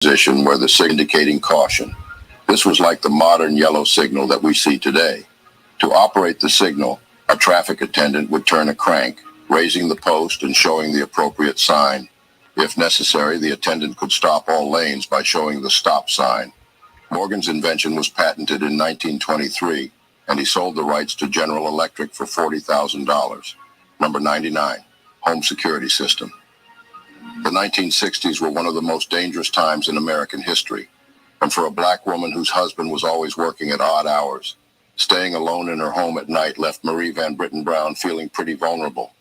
position where the signal indicating caution. This was like the modern yellow signal that we see today. To operate the signal, a traffic attendant would turn a crank, raising the post and showing the appropriate sign. If necessary, the attendant could stop all lanes by showing the stop sign. Morgan's invention was patented in 1923, and he sold the rights to General Electric for $40,000. Number 99, home security system. The 1960s were one of the most dangerous times in American history, and for a black woman whose husband was always working at odd hours, staying alone in her home at night left Marie Van Britten Brown feeling pretty vulnerable.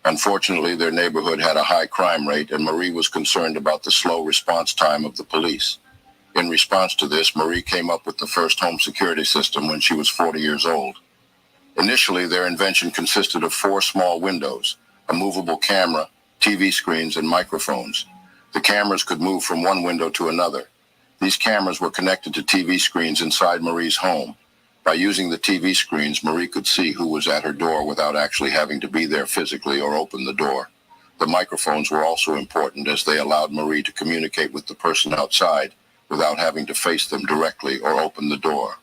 Unfortunately, their neighborhood had a high crime rate, and Marie was concerned about the slow response time of the police. In response to this, Marie came up with the first home security system when she was 40 years old. Initially, their invention consisted of 4 small windows, a movable camera, TV screens, and microphones. The cameras could move from one window to another. These cameras were connected to TV screens inside Marie's home. By using the TV screens, Marie could see who was at her door without actually having to be there physically or open the door. The microphones were also important as they allowed Marie to communicate with the person outside without having to face them directly or open the door.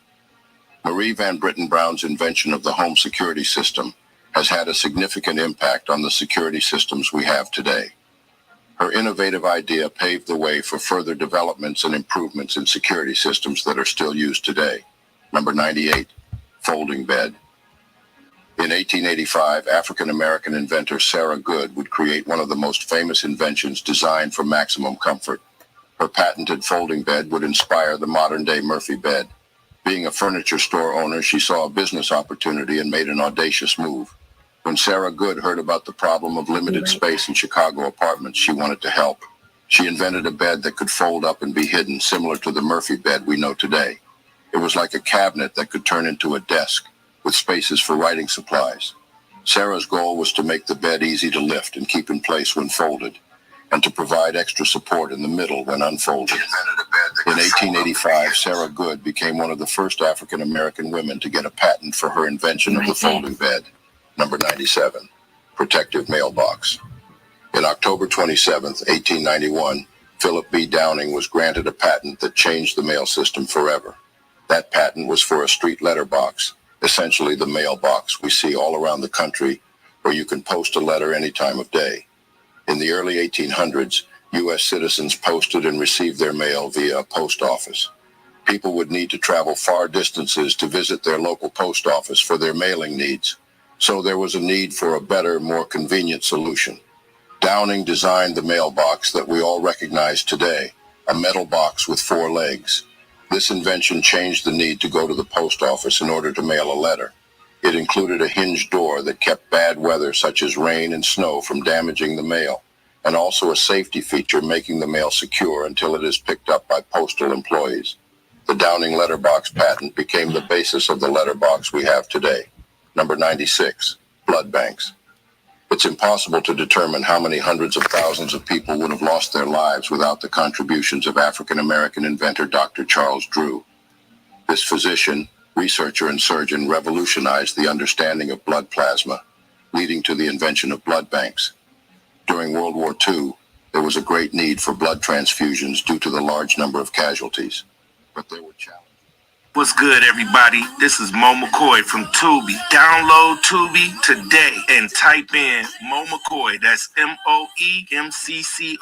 Marie Van Britten Brown's invention of the home security system has had a significant impact on the security systems we have today. Her innovative idea paved the way for further developments and improvements in security systems that are still used today. Number 98, folding bed. In 1885, African-American inventor Sarah Good would create one of the most famous inventions designed for maximum comfort. Her patented folding bed would inspire the modern-day Murphy bed. Being a furniture store owner, she saw a business opportunity and made an audacious move. When Sarah Good heard about the problem of limited space in Chicago apartments, she wanted to help. She invented a bed that could fold up and be hidden, similar to the Murphy bed we know today. It was like a cabinet that could turn into a desk, with spaces for writing supplies. Sarah's goal was to make the bed easy to lift and keep in place when folded, and to provide extra support in the middle when unfolded. In 1885, Sarah Good became one of the first African-American women to get a patent for her invention of the folding bed. Number 97, protective mailbox. In October 27, 1891, Philip B. Downing was granted a patent that changed the mail system forever. That patent was for a street letterbox, essentially the mailbox we see all around the country, where you can post a letter any time of day. In the early 1800s, U.S. citizens posted and received their mail via a post office. People would need to travel far distances to visit their local post office for their mailing needs, so there was a need for a better, more convenient solution. Downing designed the mailbox that we all recognize today, a metal box with 4 legs. This invention changed the need to go to the post office in order to mail a letter. It included a hinged door that kept bad weather such as rain and snow from damaging the mail, and also a safety feature making the mail secure until it is picked up by postal employees. The Downing letterbox patent became the basis of the letterbox we have today. Number 96, blood banks. It's impossible to determine how many hundreds of thousands of people would have lost their lives without the contributions of African-American inventor Dr. Charles Drew. This physician, researcher, and surgeon revolutionized the understanding of blood plasma, leading to the invention of blood banks. During World War II, there was a great need for blood transfusions due to the large number of casualties. But there were challenges. What's good, everybody? This is Mo McCoy from Tubi. Download Tubi today and type in Mo McCoy, that's MoeMccoy,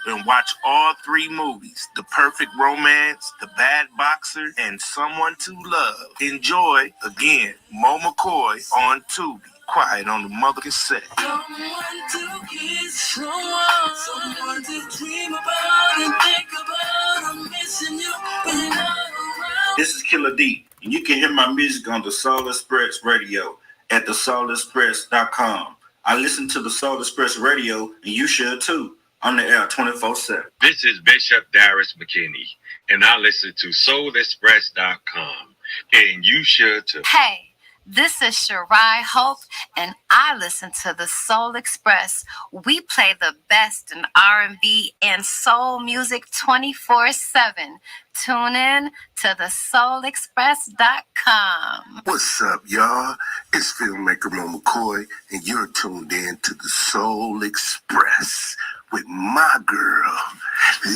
and watch all 3 movies, The Perfect Romance, The Bad Boxer, and Someone to Love. Enjoy, again, Mo McCoy on Tubi. Quiet on the mother cassette. Someone to kiss, someone to dream about and think about. I'm missing you when you're not around. This is Killer D, and you can hear my music on the Soul Express Radio at thesoulexpress.com. I listen to the Soul Express Radio, and you should too, on the air 24/7. This is Bishop Darius McKinney, and I listen to soulexpress.com, and you should too. Hey. This is Shirai Hope, and I listen to the Soul Express. We play the best in R&B and soul music 24/7. Tune in to thesoulexpress.com. What's up, y'all? It's filmmaker Mo McCoy, and you're tuned in to the Soul Express with my girl,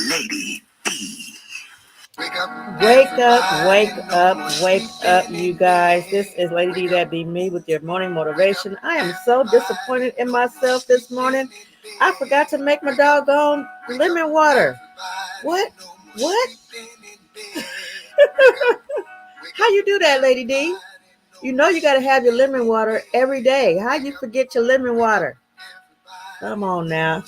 Lady Wake up, Wake up, you guys. This is Lady D That Be Me with your morning motivation. I am so disappointed in myself this morning. I forgot to make my doggone lemon water. What? What? How you do that, Lady D? You know you got to have your lemon water every day. How you forget your lemon water? Come on now.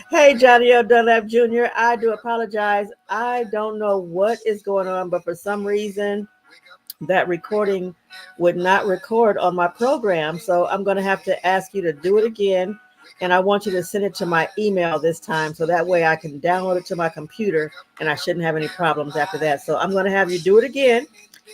Hey, Johnny L. Dunlap Jr., I do apologize. I don't know what is going on, but for some reason, that recording would not record on my program. So I'm going to have to ask you to do it again. And I want you to send it to my email this time. So that way I can download it to my computer and I shouldn't have any problems after that. So I'm going to have you do it again.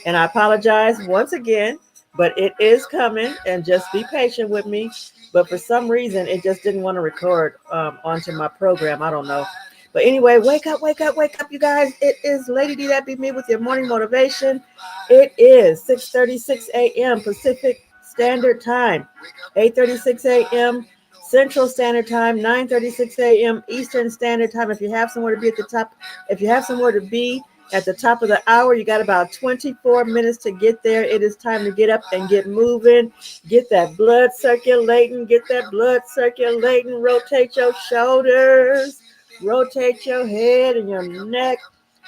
And I apologize once again, but it is coming and just be patient with me. But for some reason, it just didn't want to record onto my program. I don't know. But anyway, wake up, you guys. It is Lady D That Be Me with your morning motivation. It is 6:36 a.m. Pacific Standard Time, 8:36 a.m. Central Standard Time, 9:36 a.m. Eastern Standard Time. If you have somewhere to be at the top, if you have somewhere to be at the top of the hour, you got about 24 minutes to get there. It is time to get up and get moving. Get that blood circulating. Rotate your shoulders. Rotate your head and your neck.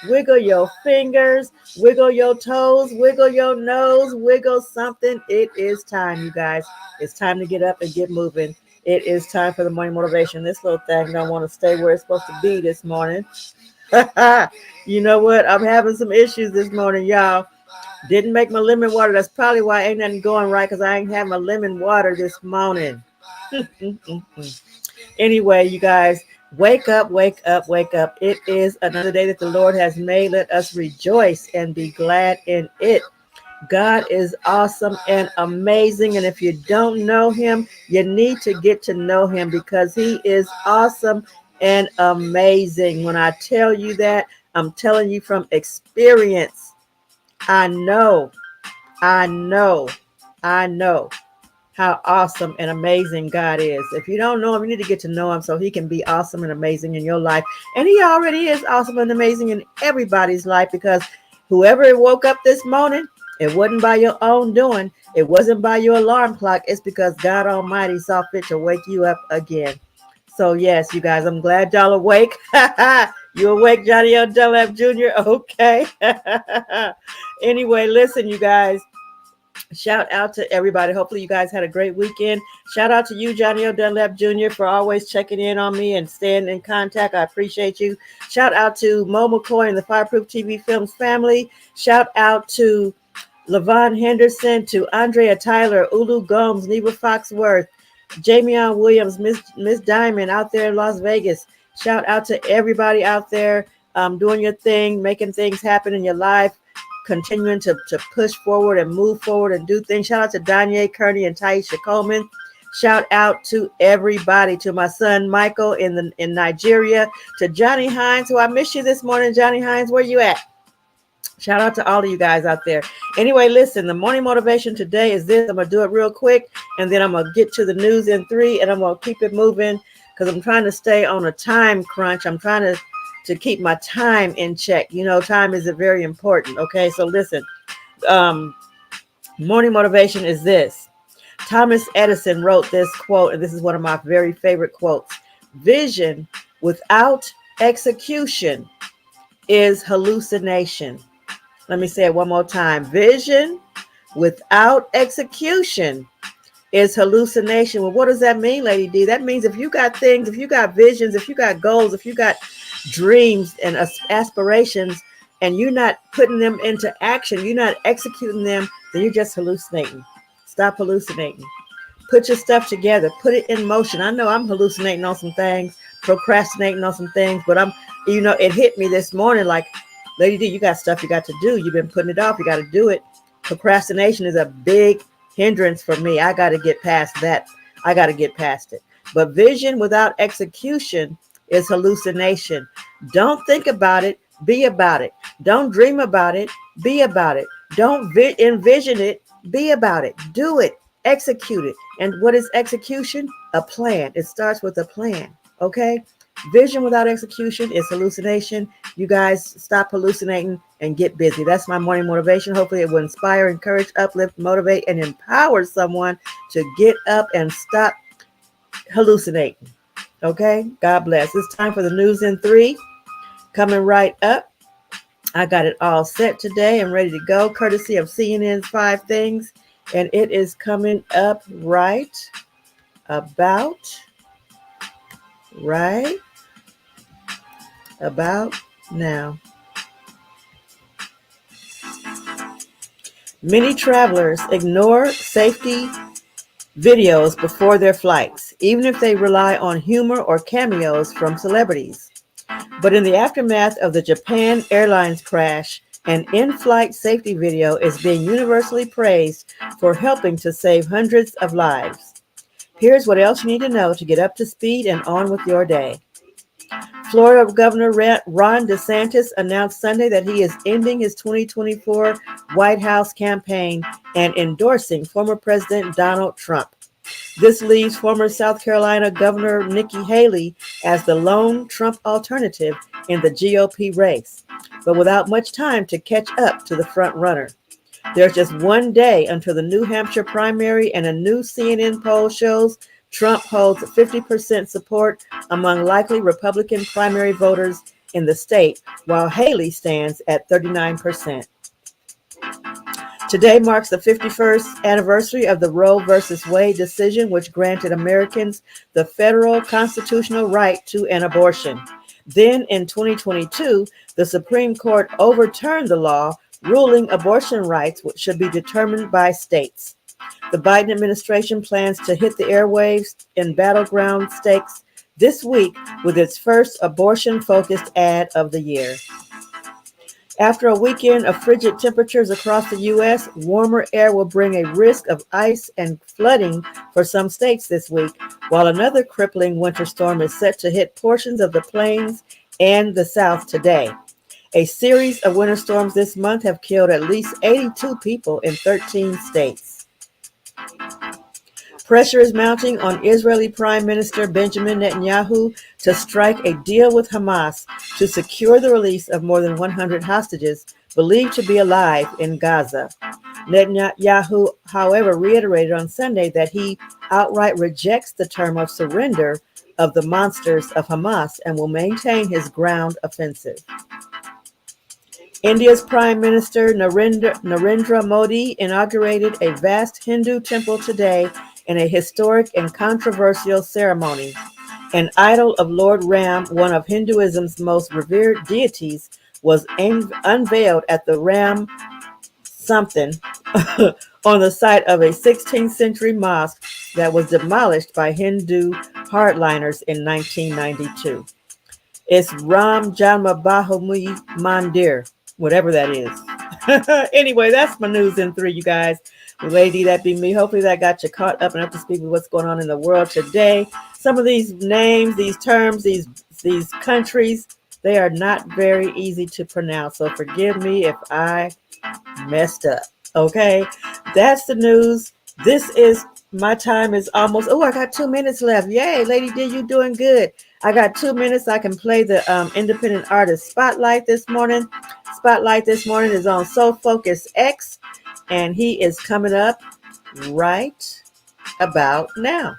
Wiggle your fingers. Wiggle your toes. Wiggle your nose. Wiggle something. It is time, you guys. It's time to get up and get moving. It is time for the morning motivation. This little thing don't want to stay where it's supposed to be this morning. You know what? I'm having some issues this morning, y'all. Didn't make my lemon water. That's probably why ain't nothing going right, because I ain't had my lemon water this morning. Anyway, you guys, wake up. It is another day that the Lord has made. Let us rejoice and be glad in it. God is awesome and amazing. And if you don't know him, you need to get to know him, because he is awesome and amazing. When I tell you that, I'm telling you from experience. I know how awesome and amazing God is. If you don't know him, you need to get to know him so he can be awesome and amazing in your life. And he already is awesome and amazing in everybody's life, because whoever woke up this morning, it wasn't by your own doing. It wasn't by your alarm clock. It's because God Almighty saw fit to wake you up again. So yes, you guys, I'm glad y'all awake. You awake, Johnny L. Dunlap Jr.? Okay. Anyway, listen, you guys. Shout out to everybody. Hopefully you guys had a great weekend. Shout out to you, Johnny L. Dunlap Jr., for always checking in on me and staying in contact. I appreciate you. Shout out to Mo McCoy and the Fireproof TV Films family. Shout out to Lavon Henderson, to Andrea Tyler, Ulu Gomes, Neva Foxworth, Jamion Williams, Miss Diamond out there in Las Vegas. Shout out to everybody out there doing your thing, making things happen in your life, continuing to push forward and move forward and do things. Shout out to Danye Kearney and Taisha Coleman. Shout out to everybody, to my son Michael in Nigeria, to Johnny Hines, who I miss you this morning. Johnny Hines, where you at? Shout out to all of you guys out there. Anyway, listen, the morning motivation today is this. I'm going to do it real quick, and then I'm going to get to the news in 3, and I'm going to keep it moving because I'm trying to stay on a time crunch. I'm trying to keep my time in check. You know, time is very important. Okay, so listen, morning motivation is this. Thomas Edison wrote this quote, and this is one of my very favorite quotes. Vision without execution is hallucination. Let me say it one more time. Vision without execution is hallucination. Well, what does that mean, Lady D? That means if you got things, if you got visions, if you got goals, if you got dreams and aspirations, and you're not putting them into action, you're not executing them, then you're just hallucinating. Stop hallucinating. Put your stuff together. Put it in motion. I know I'm hallucinating on some things, procrastinating on some things, but it hit me this morning like, Lady D, you got stuff you got to do. You've been putting it off. You got to do it. Procrastination is a big hindrance for me. I got to get past that. I got to get past it. But vision without execution is hallucination. Don't think about it. Be about it. Don't dream about it. Be about it. Don't envision it. Be about it. Do it. Execute it. And what is execution? A plan. It starts with a plan. Okay? Vision without execution is hallucination. You guys stop hallucinating and get busy. That's my morning motivation. Hopefully it will inspire, encourage, uplift, motivate, and empower someone to get up and stop hallucinating. Okay? God bless. It's time for the news in 3. Coming right up. I got it all set today and ready to go, courtesy of CNN's 5 Things. And it is coming up right about now. Many travelers ignore safety videos before their flights, even if they rely on humor or cameos from celebrities. But in the aftermath of the Japan Airlines crash, an in-flight safety video is being universally praised for helping to save hundreds of lives. Here's what else you need to know to get up to speed and on with your day. Florida Governor Ron DeSantis announced Sunday that he is ending his 2024 White House campaign and endorsing former President Donald Trump. This leaves former South Carolina Governor Nikki Haley as the lone Trump alternative in the GOP race, but without much time to catch up to the front runner. There's just one day until the New Hampshire primary, and a new CNN poll shows Trump holds 50% support among likely Republican primary voters in the state, while Haley stands at 39%. Today marks the 51st anniversary of the Roe v. Wade decision, which granted Americans the federal constitutional right to an abortion. Then in 2022, the Supreme Court overturned the law, ruling abortion rights should be determined by states. The Biden administration plans to hit the airwaves in battleground stakes this week with its first abortion-focused ad of the year. After a weekend of frigid temperatures across the U.S., warmer air will bring a risk of ice and flooding for some states this week, while another crippling winter storm is set to hit portions of the plains and the South today. A series of winter storms this month have killed at least 82 people in 13 states. Pressure is mounting on Israeli Prime Minister Benjamin Netanyahu to strike a deal with Hamas to secure the release of more than 100 hostages believed to be alive in Gaza. Netanyahu, however, reiterated on Sunday that he outright rejects the term of surrender of the monsters of Hamas and will maintain his ground offensive. India's Prime Minister Narendra Modi inaugurated a vast Hindu temple today in a historic and controversial ceremony. An idol of Lord Ram, one of Hinduism's most revered deities, was unveiled at the Ram something on the site of a 16th century mosque that was demolished by Hindu hardliners in 1992. It's Ram Janmabhoomi Mandir, whatever that is. Anyway, that's my news in 3, you guys. Lady, that be me. Hopefully that got you caught up and up to speed with what's going on in the world today. Some of these names, these terms, these countries, they are not very easy to pronounce. So forgive me if I messed up. Okay, that's the news. This is my time is almost. Oh, I got 2 minutes left. Yay, Lady D, you doing good. I got 2 minutes. I can play the independent artist spotlight this morning. Spotlight this morning is on Soul Focus X, and he is coming up right about now.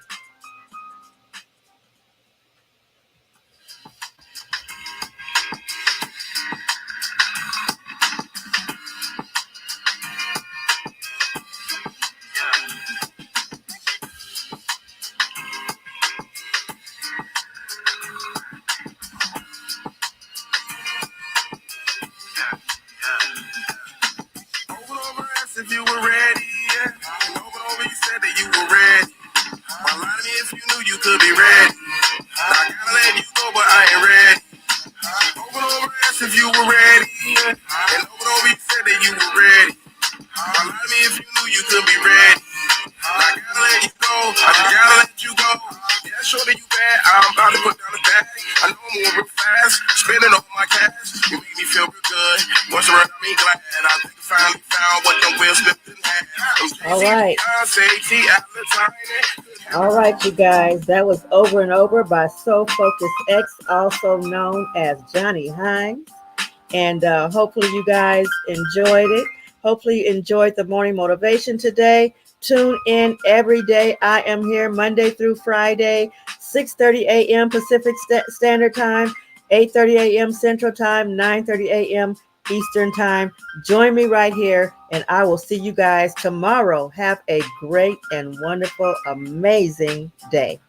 If you were ready, yeah. And over you said that you were ready. Well, lie to me if you knew you could be ready. I gotta let you go, but I ain't ready. Over if you were ready, yeah. And over you said that you were ready. Well, lie to me if you knew you could be ready. I gotta let you go, I just gotta let you go. Yeah, sure that you bad, I'm about to put down the bag. I know I'm moving real fast, spending all my cash. You make me feel real good. Once around me glad, I think I finally found what them wheels didn't have. All right. All right, you guys, that was Over and Over by Soul Focus X, also known as Johnny Hines. And hopefully you guys enjoyed it. Hopefully you enjoyed the morning motivation today. Tune in every day. I am here Monday through Friday, 6:30 a.m. Pacific Standard Time, 8:30 a.m. Central Time, 9:30 a.m. Eastern Time. Join me right here, and I will see you guys tomorrow. Have a great and wonderful, amazing day.